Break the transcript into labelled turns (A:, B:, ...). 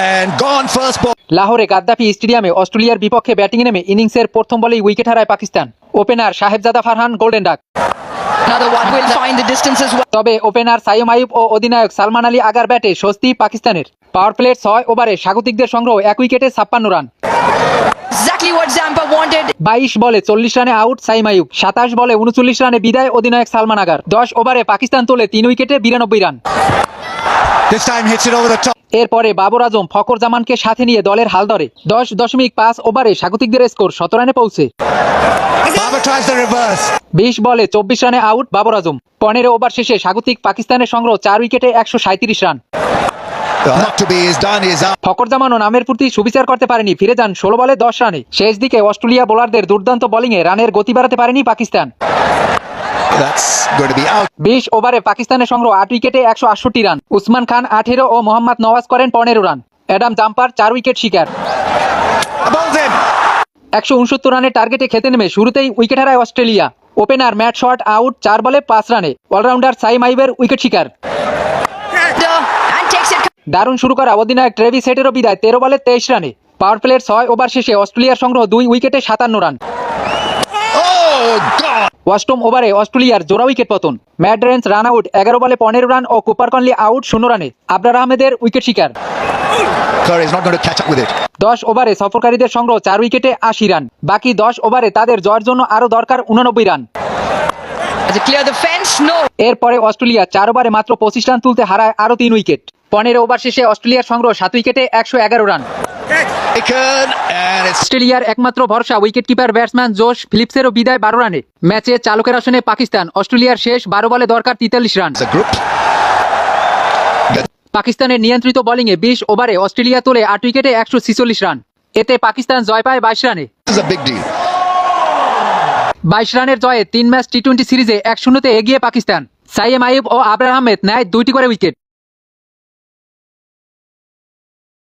A: And gone first ball.
B: লাহোরে Gaddafi স্টেডিয়ামে অস্ট্রেলিয়ার বিপক্ষে ব্যাটিংয়ে নেমে ইনিংসের প্রথম বলেই উইকেট হারায় Pakistan. Opener Sahibzada Farhan golden duck.
C: Another one will find the distance as well.
B: তবে ওপেনার সাইম আইয়ুব ও অধিনায়ক সালমান আলী আগার ব্যাটে স্বস্তি পাকিস্তানের। পাওয়ার প্লের 6 ওভারে স্বাগতিকদের সংগ্রহ 1 উইকেটে 56 run.
C: Exactly what Zampa wanted.
B: 22 বলে 40 রানে আউট সাইম আইয়ুব। 27 বলে 39 রানে বিদায় অধিনায়ক সালমান আগার। 10 ওভারে পাকিস্তান তোলে 3 উইকেটে 92 run.
A: This time hits it over the top.
B: এরপরে বাবর আজম ফকর জামানকে সাথে নিয়ে দলের হাল ধরে। 10.5 ওভারে স্বাগতিকদের স্কোর 17 রানে পৌঁছে।
A: Babar tries the reverse.
B: 20 বলে 24 রানে আউট বাবর আজম। 15 ওভার শেষে স্বাগতিক পাকিস্তানের সংগ্রহ 4 উইকেটে 137 run.
A: Not to be is done is out.
B: Fakhar জামানও নামের প্রতি সুবিচার করতে পারেনি, ফিরে যান 16 বলে 10 রানে। শেষ দিকে অস্ট্রেলিয়া বোলারদের দুর্দান্ত বোলিংয়ে রানের গতি বাড়াতে পারেনি Pakistan.
A: That's going to be out.
B: 20 ওভারে পাকিস্তানের সংগ্রহ 8 উইকেটে 168 রান। উসমান খান 18 ও মোহাম্মদ নওয়াজ করেন 15 রান। অ্যাডাম জাম্পার 4 উইকেট শিকার।
A: Above them.
B: 169 রানের টার্গেটে খেতে নেমে শুরুতেই উইকেট হারায় Australia. Opener Matt Short out 4 বলে 5 রানে। অলরাউন্ডার সাইম আইয়ুবের উইকেট শিকার।
C: And takes it.
B: দারুণ শুরু করা অধিনায়ক ট্রেভিস হেডেরও বিদায় 13 বলে 23 রানে। পাওয়ার প্লের 6 ওভার শেষে অস্ট্রেলিয়ার সংগ্রহ 2 উইকেটে 57 রান।
A: Oh God.
B: অষ্টম ওভারে অস্ট্রেলিয়ার জোড়া উইকেট পতন। ম্যাট রেঞ্জ রান আউট 11 বলে 15 রান ও কুপার কনলি আউট 0 রানে। আবরার আহমেদের উইকেট শিকার।
A: Curry's not going to catch up with it.
B: 10 ওভারে সফরকারীদের সংগ্রহ 4 উইকেটে 80 রান। বাকি 10 ওভারে তাদের জয়ের জন্য আরও দরকার 89 run.
C: Does it clear the fence? No.
B: এরপরে অস্ট্রেলিয়া 4 ওভারে মাত্র 25 রান তুলতে হারায় আরও 3 উইকেট। 15 ওভার শেষে অস্ট্রেলিয়ার সংগ্রহ 7 উইকেটে 111 রান।
A: Taken and it's
B: অস্ট্রেলিয়ার একমাত্র ভরসা উইকেট কিপার ব্যাটসম্যান জোশ ফিলিপসেরও বিদায় 12 রানে। ম্যাচে চালকের আসনে পাকিস্তান। অস্ট্রেলিয়ার শেষ 12 বলে দরকার 43 রান।
A: a group.
B: পাকিস্তানের নিয়ন্ত্রিত বোলিংয়ে 20 ওভারে অস্ট্রেলিয়া তোলে 8 উইকেটে 146 রান। এতে পাকিস্তান জয় পায় 22 রানে।
A: This is a big deal.
B: 22 রানের জয়ে 3 ম্যাচ টি-20 সিরিজে 1-0 এগিয়ে পাকিস্তান। সাইম আইয়ুব ও আবরার আহমেদ নেয় 2টি করে উইকেট।